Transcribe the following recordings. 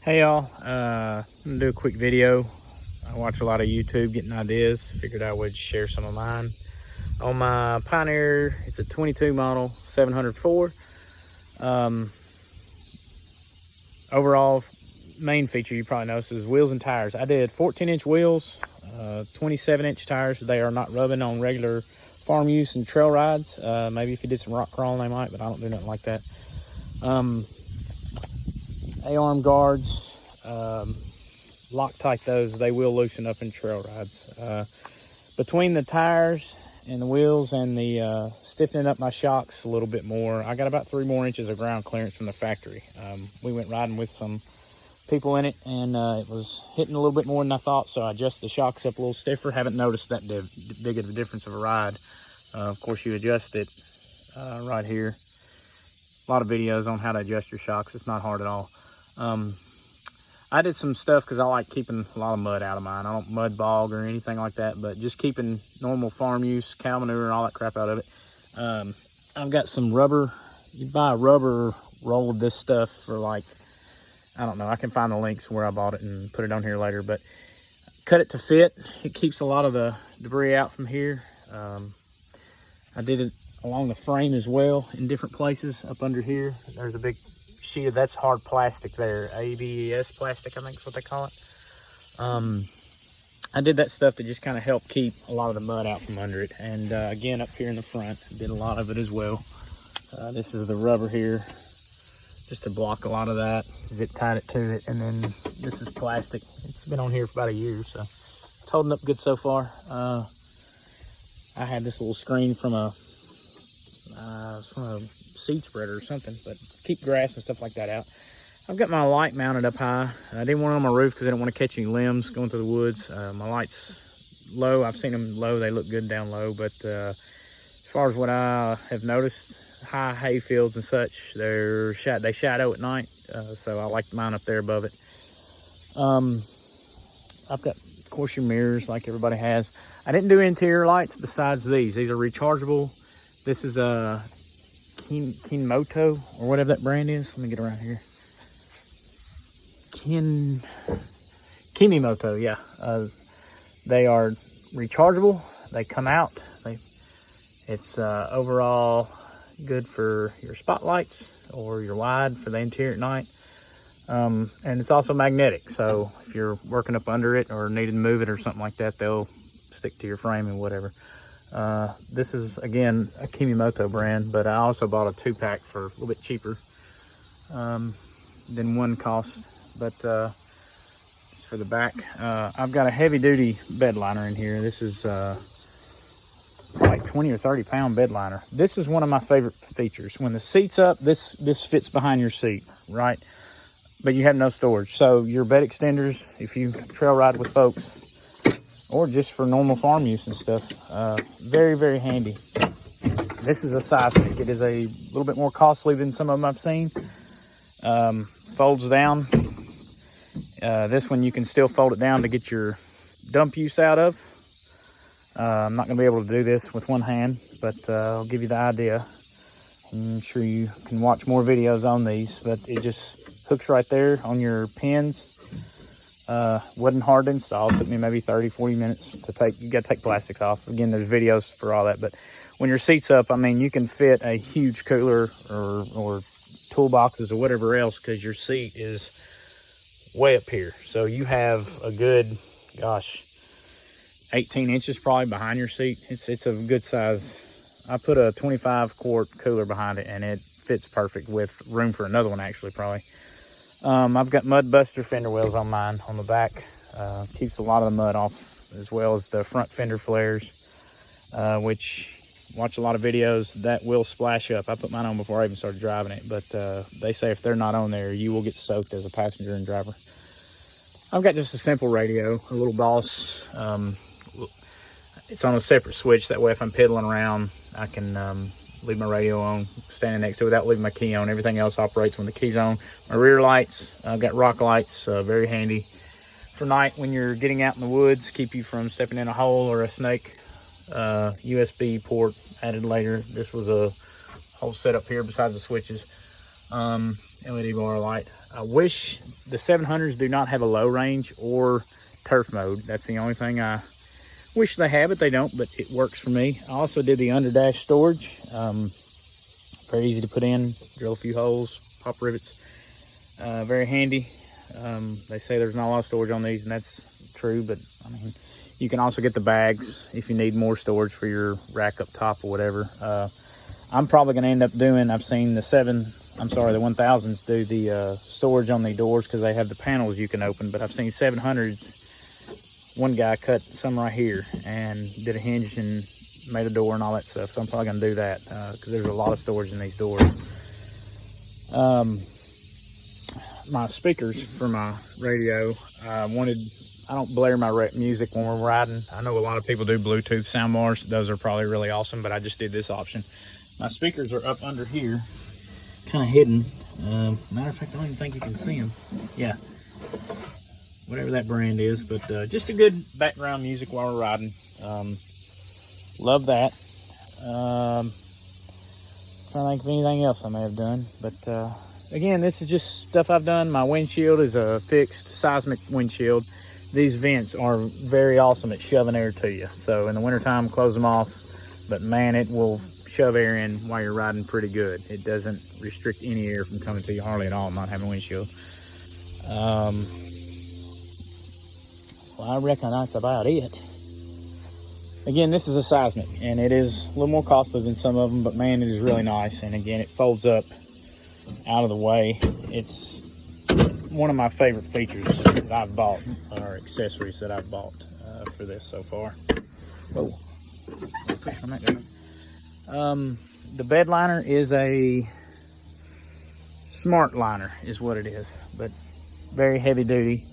Hey y'all, I'm gonna do a quick video. I watch a lot of YouTube getting ideas. Figured I would share some of mine. On my Pioneer, it's a 22 model 704. Overall main feature you probably noticed is wheels and tires. I did 14-inch wheels, 27-inch tires. They are not rubbing on regular farm use and trail rides. Maybe if you did some rock crawling they might, but I don't do nothing like that. A-arm guards, Loctite those, they will loosen up in trail rides. Between the tires and the wheels and the stiffening up my shocks a little bit more, I got about 3 more inches of ground clearance from the factory. We went riding with some people in it, and it was hitting a little bit more than I thought, so I adjusted the shocks up a little stiffer. Haven't noticed that big of a difference of a ride. Of course, you adjust it right here. A lot of videos on how to adjust your shocks. It's not hard at all. I did some stuff because I like keeping a lot of mud out of mine. I don't mud bog or anything like that, but just keeping normal farm use, cow manure and all that crap out of it. I've got some rubber. You buy a rubber roll of this stuff for like, I don't know, I can find the links where I bought it and put it on here later, but cut it to fit. It keeps a lot of the debris out from here. I did it along the frame as well in different places. Up under here, there's a big sheet of, that's hard plastic there, ABS plastic, I think is what they call it. I did that stuff to just kind of help keep a lot of the mud out from under it. And again, up here in the front, did a lot of it as well. This is the rubber here, just to block a lot of that. Zip tied it to it, and then this is plastic. It's been on here for about a year, so it's holding up good so far. I had this little screen from a seed spreader or something, but keep grass and stuff like that out. I've got my light mounted up high. I didn't want it on my roof because I didn't want to catch any limbs going through the woods. My light's low. I've seen them low. They look good down low, but as far as what I have noticed, high hay fields and such, they shadow at night, so I like mine up there above it. I've got, of course, your mirrors like everybody has. I didn't do interior lights besides these. These are rechargeable. This is a Kinmoto or whatever that brand is. Let me get around here. Kinimoto, yeah. They are rechargeable. They come out. It's overall good for your spotlights or your wide for the interior at night. And it's also magnetic, so if you're working up under it or needing to move it or something like that, they'll stick to your frame and whatever. This is, again, a Kinimoto brand, but I also bought a 2-pack for a little bit cheaper than one cost, but it's for the back. I've got a heavy-duty bed liner in here. This is like 20 or 30 pound bed liner. This is one of my favorite features. When the seat's up, this fits behind your seat, right? But you have no storage. So your bed extenders, if you trail ride with folks, or just for normal farm use and stuff, very, very handy. This is a size stick. It is a little bit more costly than some of them I've seen. Folds down. This one you can still fold it down to get your dump use out of. I'm not going to be able to do this with one hand, but I'll give you the idea. I'm sure you can watch more videos on these, but it just hooks right there on your pins. Wasn't hard to install. It took me maybe 30-40 minutes to take. You got to take plastics off. Again, there's videos for all that, but when your seat's up, I mean, you can fit a huge cooler or toolboxes or whatever else, because your seat is way up here. So you have a good, gosh, 18 inches probably behind your seat. It's a good size. I put a 25-quart cooler behind it, and it fits perfect with room for another one, actually, probably. I've got mud buster fender wells on mine on the back. Keeps a lot of the mud off, as well as the front fender flares, which, watch a lot of videos, that will splash up. I put mine on before I even started driving it, but they say if they're not on there, you will get soaked as a passenger and driver. I've got just a simple radio, a little Boss. It's on a separate switch. That way, if I'm pedaling around, I can leave my radio on, standing next to it without leaving my key on. Everything else operates when the key's on. My rear lights, I've got rock lights, very handy for night when you're getting out in the woods, keep you from stepping in a hole or a snake. USB port added later. This was a whole setup here besides the switches. And LED bar light. I wish the 700s do not have a low range or turf mode. That's the only thing I wish they had, but they don't, but it works for me. I also did the under dash storage. Very easy to put in, drill a few holes, pop rivets. Very handy. They say there's not a lot of storage on these, and that's true, but I mean, you can also get the bags if you need more storage for your rack up top or whatever. I'm probably going to end up doing, I've seen the 1000s do the storage on the doors because they have the panels you can open, but I've seen 700s. One guy cut some right here and did a hinge and made a door and all that stuff, so I'm probably going to do that because there's a lot of storage in these doors. My speakers for my radio, I don't blare my music when we're riding. I know a lot of people do Bluetooth soundbars. Those are probably really awesome, but I just did this option. My speakers are up under here, kind of hidden. Matter of fact, I don't even think you can see them. Yeah, whatever that brand is, but just a good background music while we're riding. Love that. Trying to think of anything else I may have done, but again, this is just stuff I've done. My windshield is a fixed seismic windshield. These vents are very awesome at shoving air to you. So in the wintertime, close them off, but man, it will shove air in while you're riding pretty good. It doesn't restrict any air from coming to you hardly at all, not having a windshield. Well, I reckon that's about it. Again, this is a seismic, and it is a little more costly than some of them, but man, it is really nice. And again, it folds up out of the way. It's one of my favorite features that I've bought, or accessories that I've bought for this so far. Whoa. Push on that down. The bed liner is a smart liner is what it is, but very heavy duty.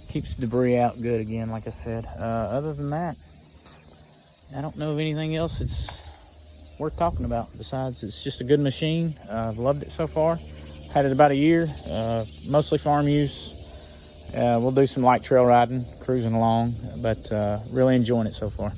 Keeps debris out good again, like I said. Other than that, I don't know of anything else that's worth talking about besides it's just a good machine. I've loved it so far. Had it about a year, mostly farm use. We'll do some light trail riding, cruising along, but really enjoying it so far.